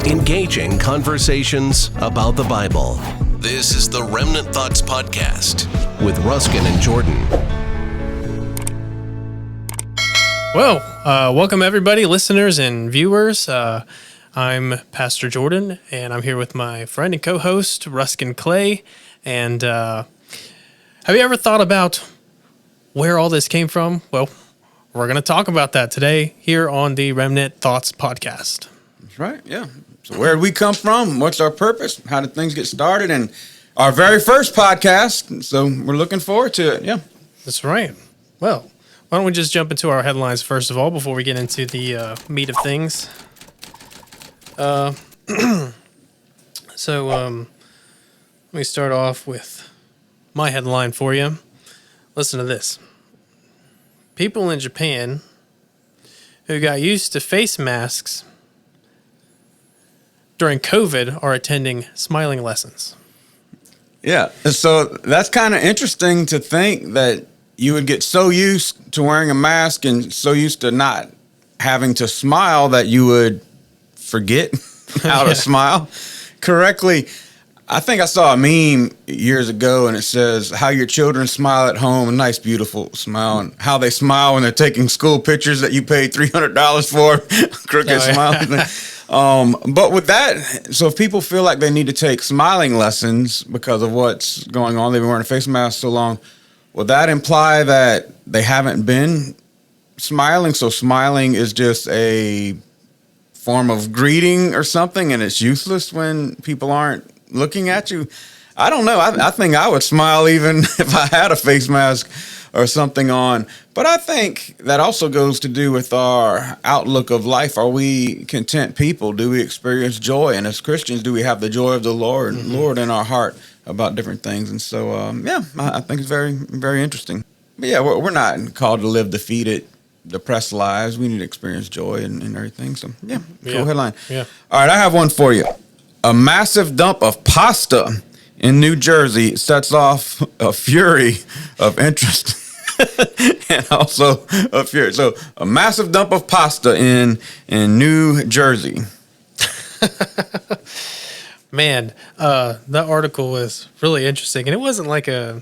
Engaging conversations about the Bible. This is the Remnant Thoughts Podcast with Ruskin and Jordan. Well, welcome everybody, listeners and viewers. I'm Pastor Jordan, and I'm here with my friend and co-host, Ruskin Clay. And have you ever thought about where all this came from? Well, we're going to talk about that today here on the Remnant Thoughts Podcast. That's right, yeah. So where did we come from? What's our purpose? How did things get started? And our very first podcast, so we're looking forward to it, yeah. That's right. Well, why don't we just jump into our headlines first of all before we get into the meat of things. So let me start off with my headline for you. Listen to this. People in Japan who got used to face masks during COVID are attending smiling lessons. Yeah, so that's kind of interesting to think that you would get so used to wearing a mask and so used to not having to smile that you would forget how to smile correctly. I think I saw a meme years ago, and it says how your children smile at home, a nice, beautiful smile, and how they smile when they're taking school pictures that you paid $300 for, crooked smile. But with that, so if people feel like they need to take smiling lessons because of what's going on, they've been wearing a face mask so long, would that imply that they haven't been smiling? So smiling is just a form of greeting or something, and it's useless when people aren't looking at you? I don't know. I think I would smile even if I had a face mask or something on. But I think that also goes to do with our outlook of life. Are we content people? Do we experience joy? And as Christians, do we have the joy of the Lord in our heart about different things? And so, I think it's very, very interesting. But yeah, we're not called to live defeated, depressed lives. We need to experience joy and everything. So, cool headline. Yeah. All right, I have one for you. A massive dump of pasta in New Jersey sets off a fury of interest and also a fury. So a massive dump of pasta in New Jersey. Man, that article was really interesting. And it wasn't like a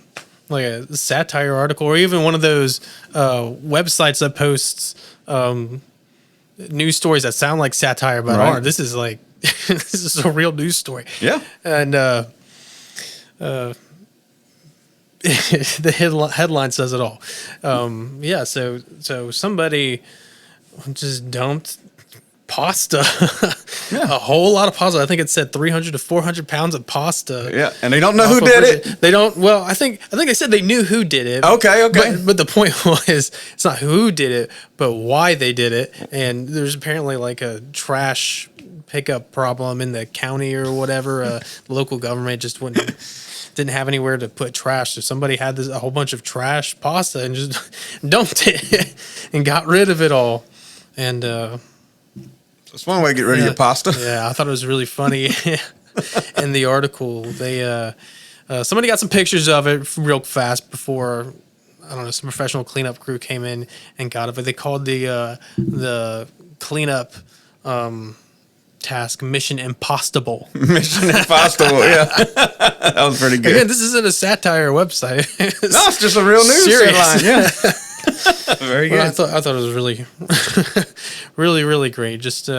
satire article or even one of those websites that posts news stories that sound like satire but aren't. This is like this is a real news story. Yeah. And the headline says it all. So somebody just dumped pasta, a whole lot of pasta. I think it said 300 to 400 pounds of pasta. Yeah, and they don't know who did it. They don't. Well, I think they said they knew who did it. Okay. But the point was, it's not who did it, but why they did it. And there's apparently like a trash pickup problem in the county or whatever. The local government just didn't have anywhere to put trash, so somebody had a whole bunch of trash pasta and just dumped it and got rid of it all. And it's one way to get rid of your pasta. Yeah, I thought it was really funny. In the article, they somebody got some pictures of it real fast before, I don't know, some professional cleanup crew came in and got it. But they called the cleanup task Mission Impossible. Mission Impossible, yeah. That was pretty good. Again, this isn't a satire website. It's just a real news headline, yeah. Very good. Well, I thought it was really, really, really great. Just,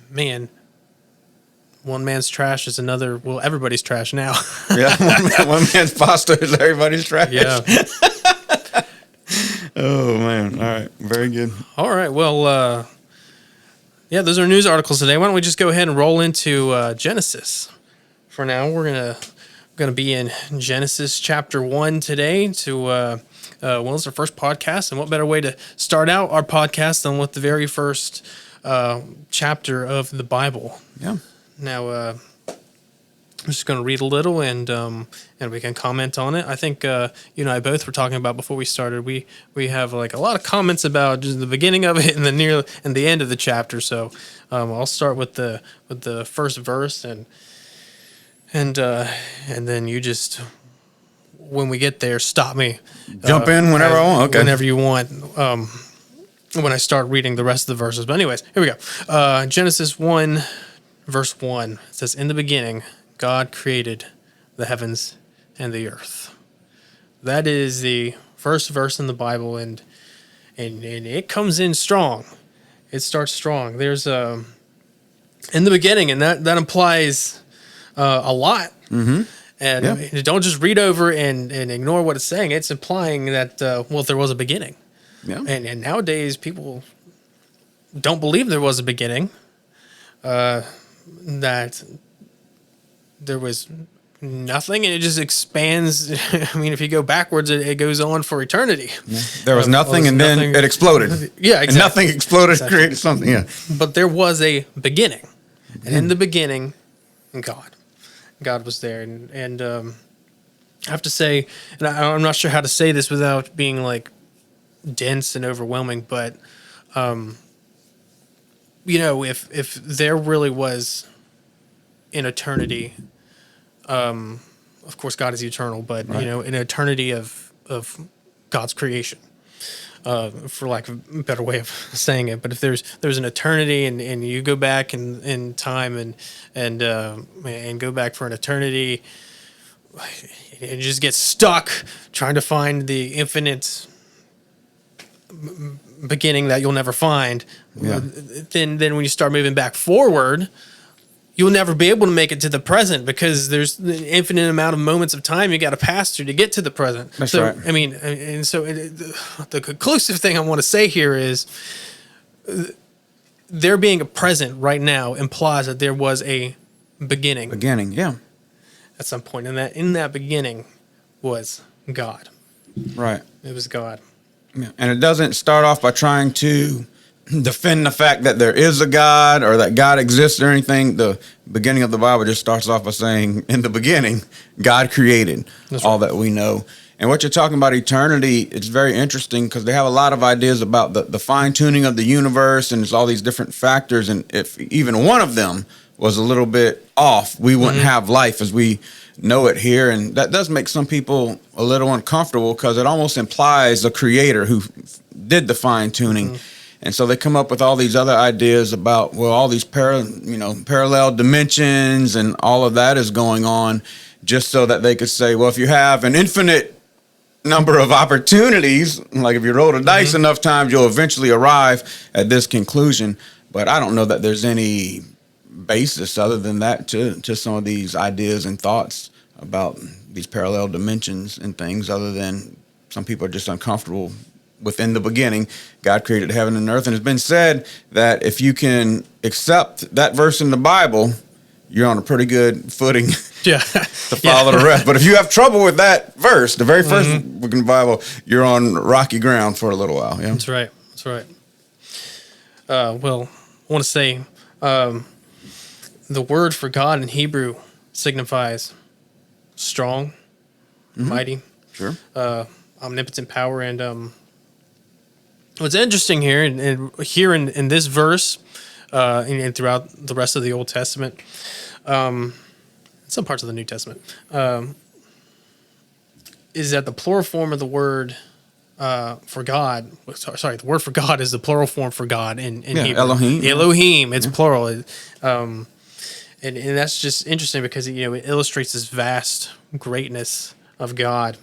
man, one man's trash is another, well, everybody's trash now. Yeah, one man's pasta is everybody's trash. Yeah. Oh, man. All right. Very good. All right. Well, those are news articles today. Why don't we just go ahead and roll into Genesis? For now, we're gonna be in Genesis chapter 1 today. It's our first podcast, and what better way to start out our podcast than with the very first chapter of the Bible? Yeah. Now, I'm just going to read a little and we can comment on it. I think you and I both were talking about before we started. We have like a lot of comments about just the beginning of it and the end of the chapter. So I'll start with the first verse and then you just, when we get there, stop me. Jump in whenever I want. Okay. Whenever you want. when I start reading the rest of the verses. But anyways, here we go. Genesis 1, verse 1. It says, "In the beginning, God created the heavens and the earth." That is the first verse in the Bible, and it comes in strong. It starts strong. There's in the beginning, and that implies a lot. Mm-hmm. And don't just read over and ignore what it's saying. It's implying that there was a beginning. Yeah. And nowadays people don't believe there was a beginning. That there was nothing, and it just expands. I mean, if you go backwards, it goes on for eternity. Yeah. There was nothing, and then it exploded. Yeah, exactly. And nothing exploded, exactly. Created something. Yeah. But there was a beginning, and in the beginning, God was there, and I have to say, and I'm not sure how to say this without being like dense and overwhelming, but if there really was an eternity. Of course, God is eternal, but right. An eternity of God's creation, for lack of a better way of saying it. But if there's an eternity, and you go back in time and go back for an eternity, and you just get stuck trying to find the infinite beginning that you'll never find. Yeah. Then when you start moving back forward, you'll never be able to make it to the present, because there's an infinite amount of moments of time you got to pass through to get to the present. That's right. I mean, and so the conclusive thing I want to say here is there being a present right now implies that there was a beginning. Beginning, yeah. At some point, and that in that beginning was God. Right. It was God. Yeah. And it doesn't start off by trying to defend the fact that there is a God or that God exists or anything. The beginning of the Bible just starts off by saying, in the beginning, God created all that we know. And what you're talking about eternity, it's very interesting because they have a lot of ideas about the fine-tuning of the universe, and there's all these different factors. And if even one of them was a little bit off, we wouldn't have life as we know it here. And that does make some people a little uncomfortable because it almost implies a creator who did the fine-tuning. And so they come up with all these other ideas about, all these parallel dimensions and all of that is going on, just so that they could say, if you have an infinite number of opportunities, like if you roll the dice enough times, you'll eventually arrive at this conclusion. But I don't know that there's any basis other than that to some of these ideas and thoughts about these parallel dimensions and things, other than some people are just uncomfortable. Within the beginning, God created heaven and earth. And it's been said that if you can accept that verse in the Bible, you're on a pretty good footing to follow the rest. But if you have trouble with that verse, the very first book in the Bible, you're on rocky ground for a little while. Yeah? That's right. That's right. I want to say the word for God in Hebrew signifies strong, mighty, sure, omnipotent power, and what's interesting here, and here in this verse, and throughout the rest of the Old Testament, some parts of the New Testament, is that the plural form of the word for God. Sorry, the word for God is the plural form for God in Hebrew. Elohim. Elohim. It's plural, and that's just interesting because it illustrates this vast greatness of God.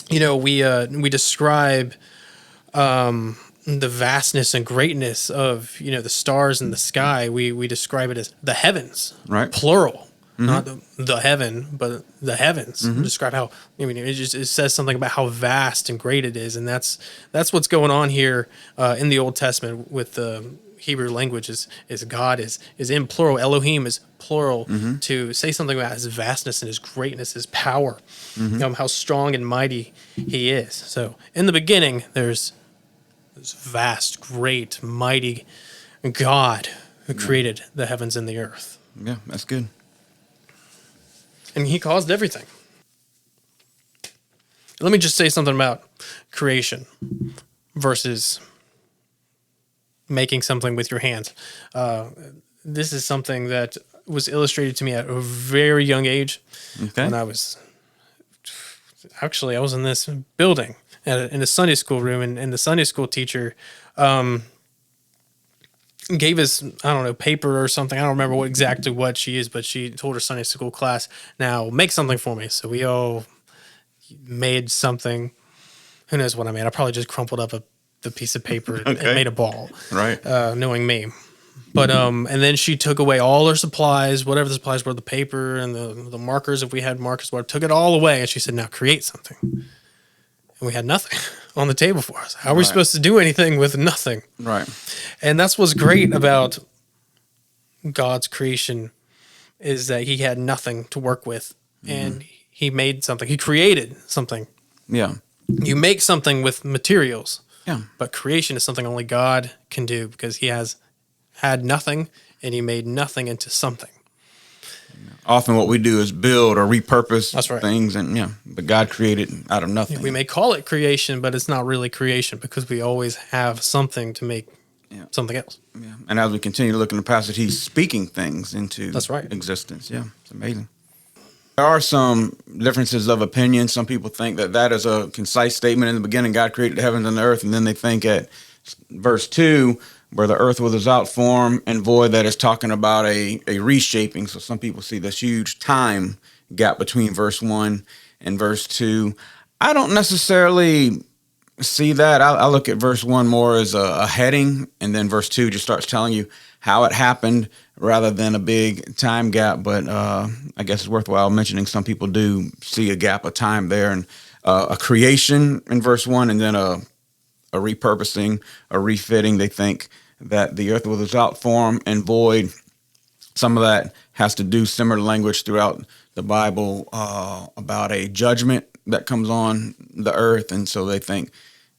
We describe the vastness and greatness of the stars in the sky. We describe it as the heavens, right? Plural, not the heaven, but the heavens. We describe how it says something about how vast and great it is, and that's what's going on here in the Old Testament with the Hebrew language. Is God is in plural. Elohim is plural, to say something about his vastness and his greatness, his power, how strong and mighty he is. So in the beginning, there's this vast, great, mighty God who created the heavens and the earth. Yeah, that's good. And he caused everything. Let me just say something about creation versus making something with your hands. This is something that was illustrated to me at a very young age. Okay. When I was in this building, in a Sunday school room, and the Sunday school teacher gave us, I don't know, paper or something. I don't remember exactly what she used, but she told her Sunday school class, now make something for me. So we all made something. Who knows what I made? I probably just crumpled up the piece of paper and made a ball. Right. Knowing me. But and then she took away all her supplies, whatever the supplies were, the paper and the markers, if we had markers, whatever, took it all away, and she said, now create something. And we had nothing on the table for us. How are we supposed to do anything with nothing? Right. And that's what's great about God's creation, is that he had nothing to work with, and he made something. He created something. Yeah. You make something with materials. Yeah. But creation is something only God can do, because he has had nothing and he made nothing into something. Often what we do is build or repurpose That's right. things, and but God created out of nothing. We may call it creation, but it's not really creation, because we always have something to make something else. Yeah. And as we continue to look in the passage, he's speaking things into That's right. existence. Yeah, it's amazing. There are some differences of opinion. Some people think that is a concise statement. In the beginning, God created the heavens and the earth, and then they think at verse 2, where the earth was without form and void, that is talking about a reshaping. So some people see this huge time gap between verse 1 and verse 2. I don't necessarily see that. I look at verse 1 more as a heading, and then verse 2 just starts telling you how it happened rather than a big time gap. But I guess it's worthwhile mentioning some people do see a gap of time there, and a creation in verse 1, and then a repurposing, a refitting. They think that the earth was without form and void. Some of that has to do similar language throughout the Bible about a judgment that comes on the earth. And so they think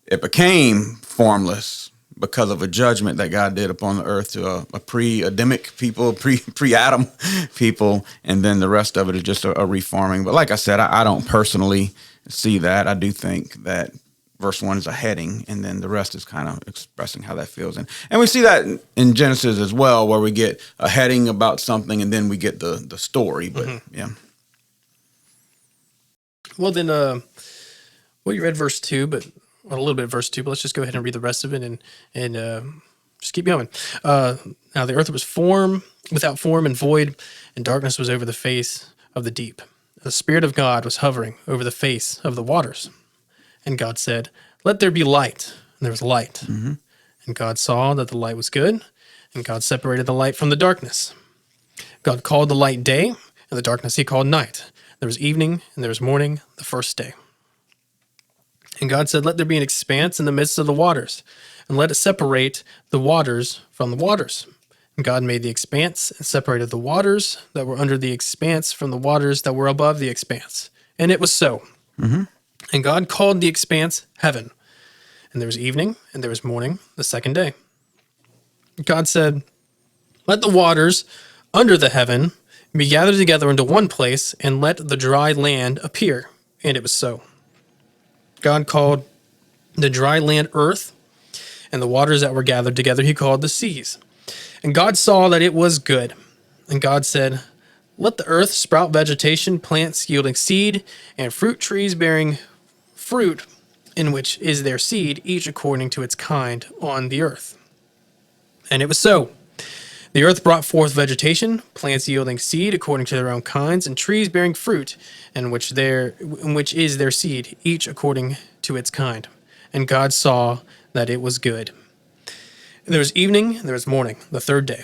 it became formless because of a judgment that God did upon the earth to a pre-Adamic people, pre-Adam people. And then the rest of it is just a reforming. But like I said, I don't personally see that. I do think that verse 1 is a heading, and then the rest is kind of expressing how that feels. And we see that in Genesis as well, where we get a heading about something, and then we get the story. But yeah. Well, then, you read verse 2, but a little bit of verse 2, but let's just go ahead and read the rest of it and just keep going. Now the earth was without form and void, and darkness was over the face of the deep. The Spirit of God was hovering over the face of the waters. And God said, let there be light. And there was light. Mm-hmm. And God saw that the light was good, and God separated the light from the darkness. God called the light day, and the darkness he called night. There was evening, and there was morning, the first day. And God said, let there be an expanse in the midst of the waters, and let it separate the waters from the waters. And God made the expanse, and separated the waters that were under the expanse from the waters that were above the expanse. And it was so. Mm-hmm. And God called the expanse heaven. And there was evening, and there was morning, the second day. God said, let the waters under the heaven be gathered together into one place, and let the dry land appear. And it was so. God called the dry land earth, and the waters that were gathered together he called the seas. And God saw that it was good. And God said, let the earth sprout vegetation, plants yielding seed, and fruit trees bearing fruit, in which is their seed, each according to its kind on the earth. And it was so. The earth brought forth vegetation, plants yielding seed according to their own kinds, and trees bearing fruit, in which is their seed, each according to its kind. And God saw that it was good. And there was evening, and there was morning, the third day.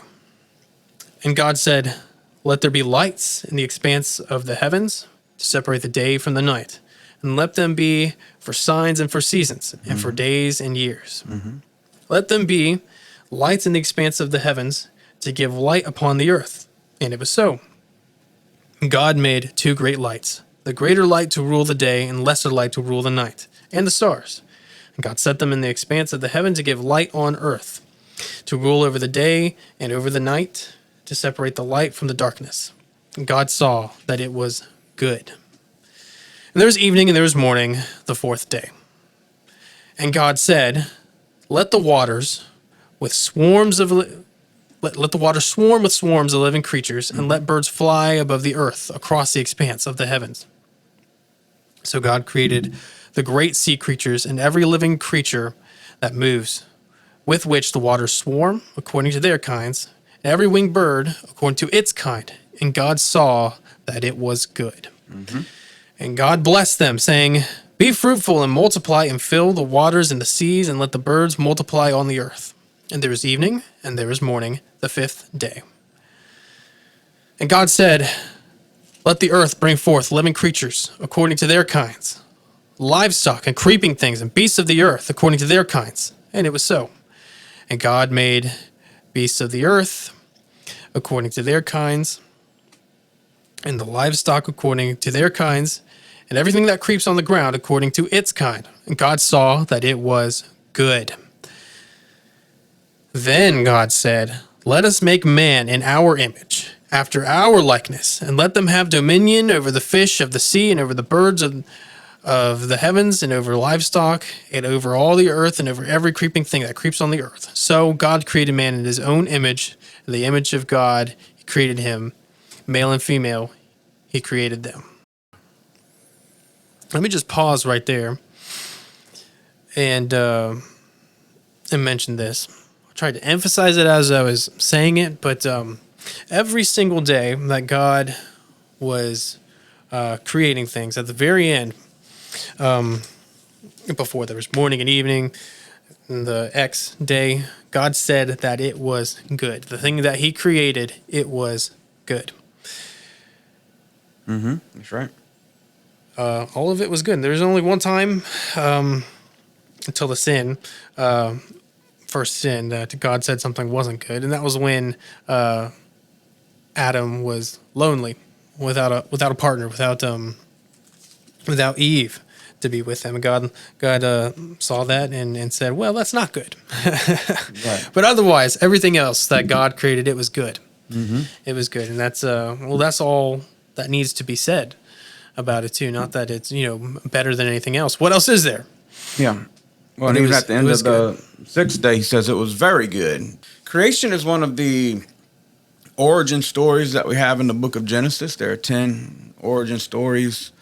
And God said, let there be lights in the expanse of the heavens to separate the day from the night, and let them be for signs and for seasons, and for days and years. Mm-hmm. Let them be lights in the expanse of the heavens to give light upon the earth. And it was so. God made two great lights, the greater light to rule the day, and lesser light to rule the night, and the stars. And God set them in the expanse of the heaven to give light on earth, to rule over the day and over the night, to separate the light from the darkness. And God saw that it was good. And there was evening and there was morning, the fourth day. And God said, let the waters swarm with swarms of living creatures, and let birds fly above the earth across the expanse of the heavens. So God created the great sea creatures, and every living creature that moves, with which the waters swarm, according to their kinds, and every winged bird, according to its kind. And God saw that it was good. And God blessed them, saying, Be fruitful and multiply and fill the waters and the seas, and let the birds multiply on the earth. And there was evening, and there was morning, the fifth day. And God said, Let the earth bring forth living creatures, according to their kinds, livestock and creeping things, and beasts of the earth, according to their kinds. And it was so. And God made beasts of the earth, according to their kinds, and the livestock according to their kinds, and everything that creeps on the ground according to its kind. And God saw that it was good. Then God said, Let us make man in our image, after our likeness, and let them have dominion over the fish of the sea, and over the birds of the heavens, and over livestock, and over all the earth, and over every creeping thing that creeps on the earth. So God created man in his own image. In the image of God, he created him. Male and female, he created them. Let me just pause right there and mention this. I tried to emphasize it as I was saying it, but every single day that God was creating things, at the very end, before there was morning and evening, and the X day, God said that it was good. The thing that he created, it was good. That's right. All of it was good. There's only one time until the sin, first sin, that God said something wasn't good, and that was when Adam was lonely, without a partner, without Eve to be with him. God saw that and said, "Well, that's not good." Right. But otherwise, everything else that God created, it was good. It was good, and that's all that needs to be said about it too. Not that it's better than anything else. What else is there? Yeah. Well, and even at the end of the sixth day, he says it was very good. Creation is one of the origin stories that we have in the book of Genesis. There are 10 origin stories.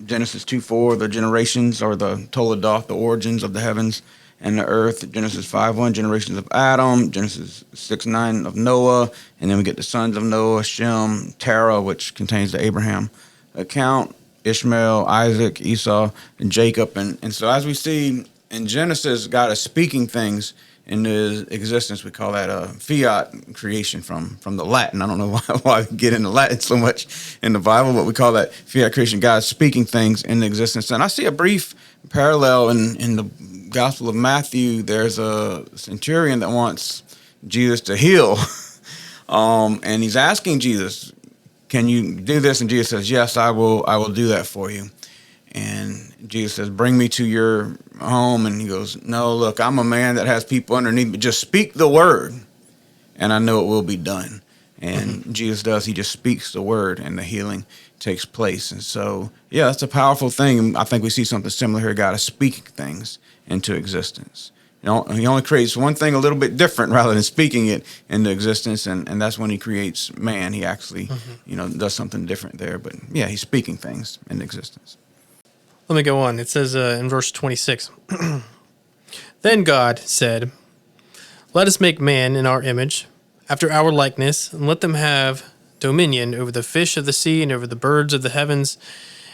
Genesis 2:4, the generations, or the Toledoth, the origins of the heavens and the earth. Genesis 5:1, generations of Adam. Genesis 6:9 of Noah. And then we get the sons of Noah, Shem, Terah, which contains the Abraham account, Ishmael, Isaac, Esau, and Jacob. And so as we see in Genesis, God is speaking things into existence. We call that fiat creation from the Latin. I don't know why we get into Latin so much in the Bible, but we call that fiat creation, God speaking things into existence. And I see a brief parallel in the Gospel of Matthew. There's a centurion that wants Jesus to heal, and he's asking Jesus, "Can you do this?" And Jesus says, "Yes, I will do that for you." And Jesus says, "Bring me to your home." And he goes, "No, look, I'm a man that has people underneath me. Just speak the word, and I know it will be done." And Jesus does. He just speaks the word, and the healing takes place. And so, yeah, that's a powerful thing. I think we see something similar here. God is speaking things into existence. He only creates one thing a little bit different rather than speaking it into existence, and that's when he creates man. He actually, does something different there. But, yeah, he's speaking things into existence. Let me go on. It says in verse 26, Then God said, Let us make man in our image, after our likeness, and let them have dominion over the fish of the sea, and over the birds of the heavens,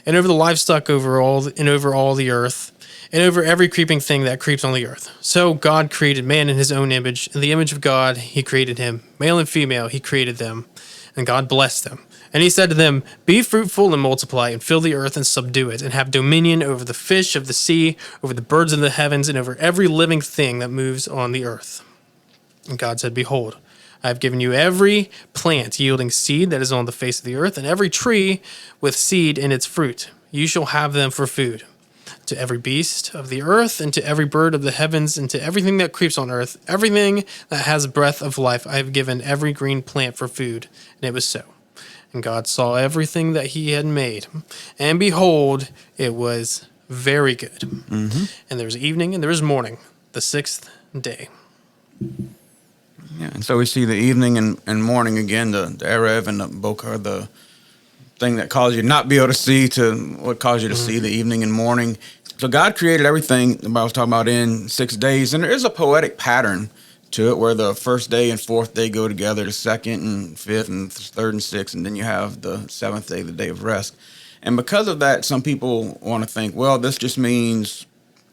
and over the livestock, over all the earth, and over every creeping thing that creeps on the earth. So God created man in his own image. In the image of God, he created him. Male and female, he created them. And God blessed them. And he said to them, Be fruitful and multiply, and fill the earth and subdue it, and have dominion over the fish of the sea, over the birds of the heavens, and over every living thing that moves on the earth. And God said, Behold, I have given you every plant yielding seed that is on the face of the earth, and every tree with seed in its fruit. You shall have them for food. To every beast of the earth, and to every bird of the heavens, and to everything that creeps on earth, everything that has breath of life, I have given every green plant for food. And it was so. And God saw everything that he had made, and behold, it was very good. Mm-hmm. And there was evening and there was morning, the sixth day. Yeah, and so we see the evening and morning again, the Erev and the Bokar, the thing that caused you to not be able to see to what caused you to see, the evening and morning. So God created everything the Bible's talking about in 6 days. And there is a poetic pattern to it where the first day and fourth day go together, the second and fifth and third and sixth, and then you have the seventh day, the day of rest. And because of that, some people want to think, well, this just means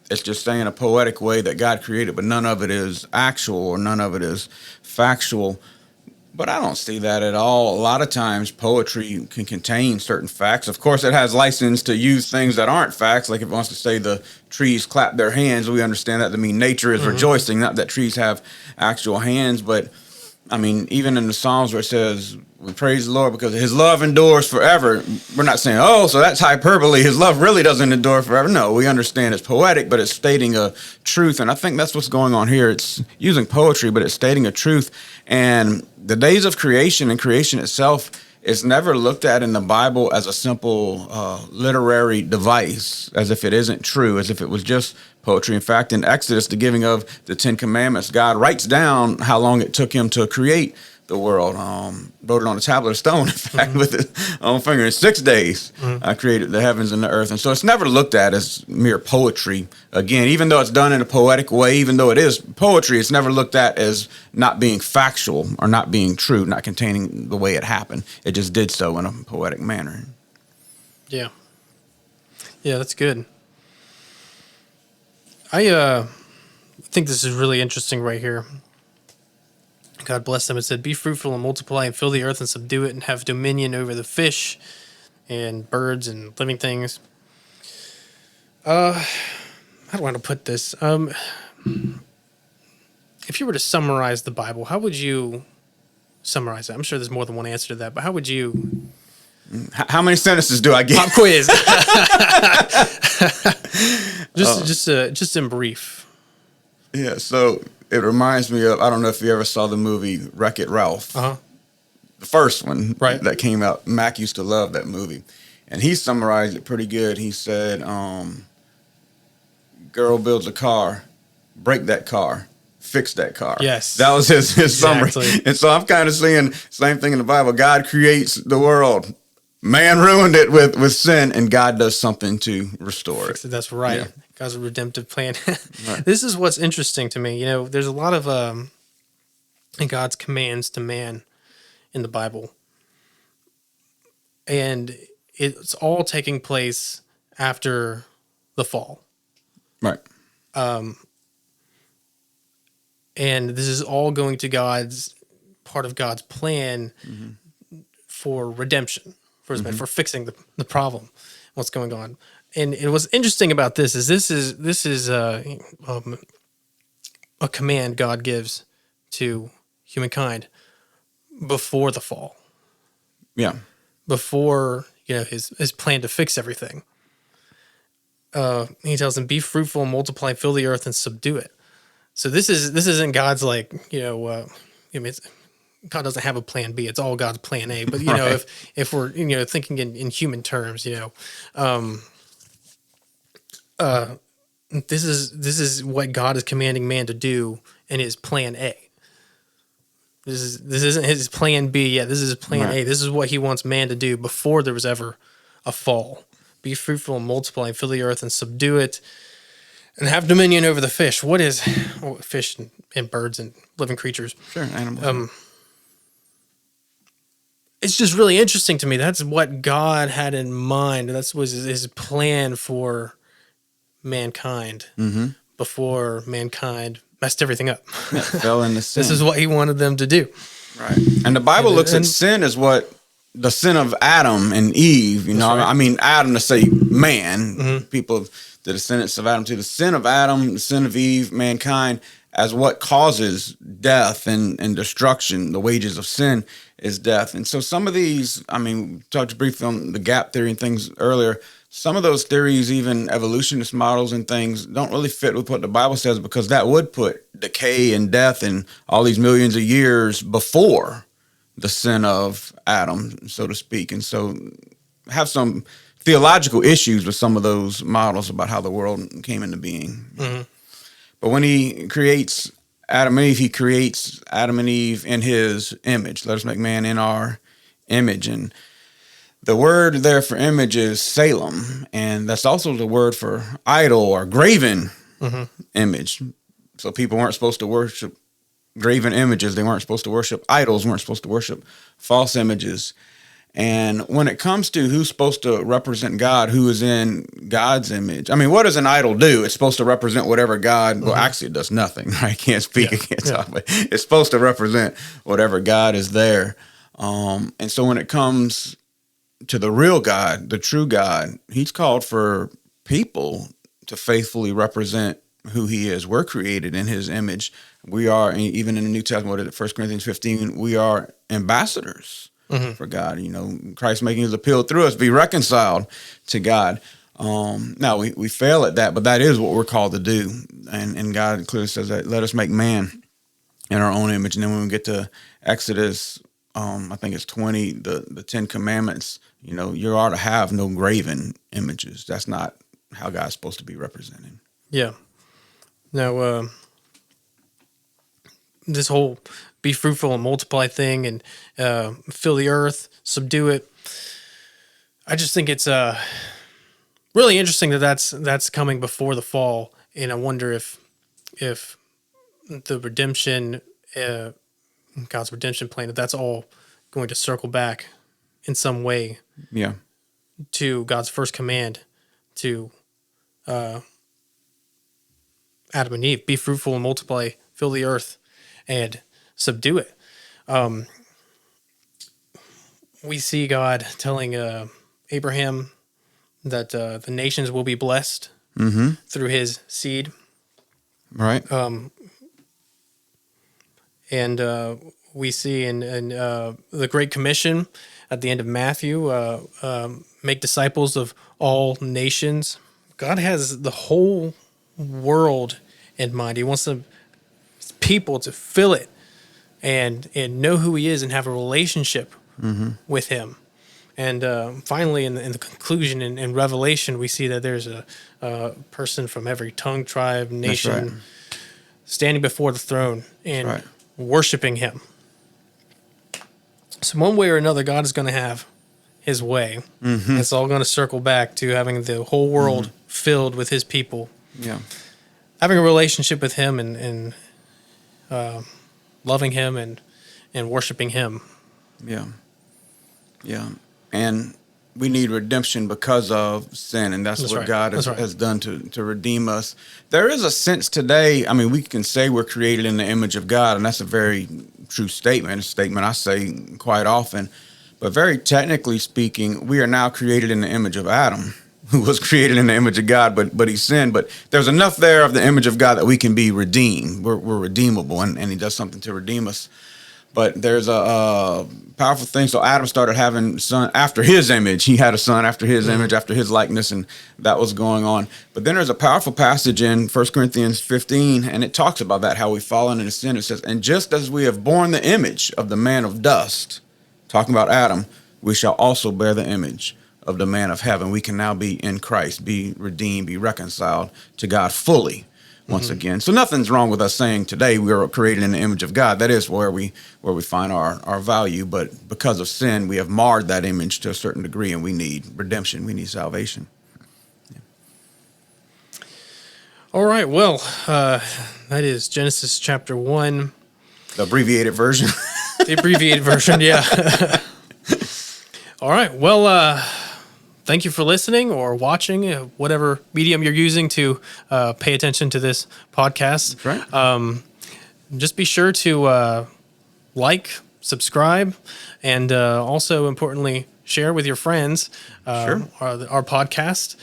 it's just saying a poetic way that God created, but none of it is actual or none of it is factual. But I don't see that at all. A lot of times poetry can contain certain facts. Of course, it has license to use things that aren't facts. Like if it wants to say the trees clap their hands, we understand that to mean nature is rejoicing, not that trees have actual hands. But I mean, even in the Psalms where it says, we praise the Lord because his love endures forever. We're not saying, oh, so that's hyperbole. His love really doesn't endure forever. No, we understand it's poetic, but it's stating a truth. And I think that's what's going on here. It's using poetry, but it's stating a truth. And the days of creation and creation itself is never looked at in the Bible as a simple literary device, as if it isn't true, as if it was just poetry. In fact, in Exodus, the giving of the Ten Commandments, God writes down how long it took him to create the world. Wrote it on a tablet of stone, in fact, with his own finger. In 6 days, I created the heavens and the earth. And so it's never looked at as mere poetry. Again, even though it's done in a poetic way, even though it is poetry, it's never looked at as not being factual or not being true, not containing the way it happened. It just did so in a poetic manner. Yeah. Yeah, that's good. I think this is really interesting right here. God bless them. It said, be fruitful and multiply and fill the earth and subdue it and have dominion over the fish and birds and living things. How do I want to put this? If you were to summarize the Bible, how would you summarize it? I'm sure there's more than one answer to that, but how would you... How many sentences do I get? Pop quiz. just in brief. Yeah, so it reminds me of, I don't know if you ever saw the movie Wreck-It Ralph. Uh-huh. The first one right. that came out. Mac used to love that movie. And he summarized it pretty good. He said, girl builds a car, break that car, fix that car. Yes. That was his Exactly. summary. And so I'm kind of seeing same thing in the Bible. God creates the world. Man ruined it with sin, and God does something to restore it. That's right. Yeah. God's a redemptive plan. Right. This is what's interesting to me. You know, there's a lot of God's commands to man in the Bible. And it's all taking place after the fall. Right. And this is all going to part of God's plan for redemption, for fixing the problem, what's going on. And what's interesting about this is a command God gives to humankind before the fall. Yeah. Before his plan to fix everything. He tells them, "Be fruitful, multiply, fill the earth, and subdue it." So this isn't God's God doesn't have a plan B. It's all God's plan A. But right. if we're thinking in human terms, this is what God is commanding man to do in his plan A. This isn't his plan B yet. This is his plan right. A. This is what he wants man to do before there was ever a fall. Be fruitful and multiply and fill the earth and subdue it and have dominion over the fish. What is fish and birds and living creatures? Sure, animals. It's just really interesting to me. That's what God had in mind. That was his plan for mankind before mankind messed everything up. Yeah, fell into sin. This is what he wanted them to do. Right. And the Bible looks at sin as what the sin of Adam and Eve, right. I mean, Adam to say man, people, the descendants of Adam, to the sin of Adam, the sin of Eve, mankind, as what causes death and destruction. The wages of sin is death. And so some of these, we talked briefly on the gap theory and things earlier. Some of those theories, even evolutionist models and things, don't really fit with what the Bible says, because that would put decay and death and all these millions of years before the sin of Adam, so to speak. And so have some theological issues with some of those models about how the world came into being. But when he creates Adam and Eve, he creates Adam and Eve in his image. Let us make man in our image. And The word there for image is Salem, and that's also the word for idol or graven image. So people weren't supposed to worship graven images. They weren't supposed to worship idols, weren't supposed to worship false images. And when it comes to who's supposed to represent God, who is in God's image, I mean, what does an idol do? It's supposed to represent whatever God, well, actually it does nothing, right? It can't speak, it can't talk, but it's supposed to represent whatever God is there. And so when it comes to the real God, the true God, he's called for people to faithfully represent who he is. We're created in his image. We are, even in the New Testament, what is it, 1 Corinthians 15, we are ambassadors for God. You know, Christ making his appeal through us, be reconciled to God. Now, we fail at that, but that is what we're called to do. And God clearly says that, let us make man in our own image. And then when we get to Exodus, I think it's 20, the 10 Commandments, you know, you are to have no graven images. That's not how God's supposed to be represented. Yeah. Now, this whole be fruitful and multiply thing and fill the earth, subdue it. I just think it's really interesting that's coming before the fall, and I wonder if the redemption, God's redemption plan, if that's all going to circle back in some way, to God's first command to Adam and Eve: be fruitful and multiply, fill the earth, and subdue it. We see God telling Abraham that the nations will be blessed through his seed. Right. And we see in the Great Commission at the end of Matthew, make disciples of all nations. God has the whole world in mind. He wants people to fill it and know who he is and have a relationship with him. And finally, in the conclusion in Revelation, we see that there's a person from every tongue, tribe, nation standing before the throne and worshiping him. So one way or another, God is going to have his way. It's all going to circle back to having the whole world filled with his people. Yeah. Having a relationship with him and loving him and worshiping him. Yeah. Yeah. And we need redemption because of sin, and that's what God has done to redeem us. There is a sense today, I mean, we can say we're created in the image of God, and that's a very true statement, a statement I say quite often. But very technically speaking, we are now created in the image of Adam, who was created in the image of God, but he sinned. But there's enough there of the image of God that we can be redeemed. We're redeemable, and he does something to redeem us. But there's a powerful thing. So Adam started having son after his image. He had a son after his image, after his likeness, and that was going on. But then there's a powerful passage in 1 Corinthians 15, and it talks about that, how we've fallen into sin. It says, and just as we have borne the image of the man of dust, talking about Adam, we shall also bear the image of the man of heaven. We can now be in Christ, be redeemed, be reconciled to God fully. Once again. So nothing's wrong with us saying today we are created in the image of God. That is where we find our value. But because of sin, we have marred that image to a certain degree, and we need redemption. We need salvation. Yeah. All right. Well, that is Genesis chapter 1. The abbreviated version. The abbreviated version, yeah. All right. Well, thank you for listening or watching, whatever medium you're using to pay attention to this podcast. That's right. Just be sure to like, subscribe, and also, importantly, share with your friends our podcast.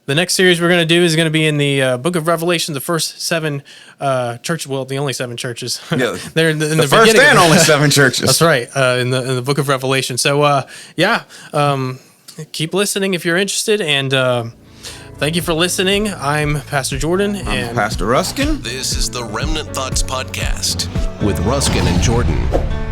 The next series we're going to do is going to be in the book of Revelation, the first 7 churches. Well, the only 7 churches. Yeah. They're in the first and only 7 churches. That's right. In the book of Revelation. So, keep listening if you're interested. And thank you for listening. I'm Pastor Jordan. I'm Pastor Ruskin. This is the Remnant Thoughts Podcast with Ruskin and Jordan.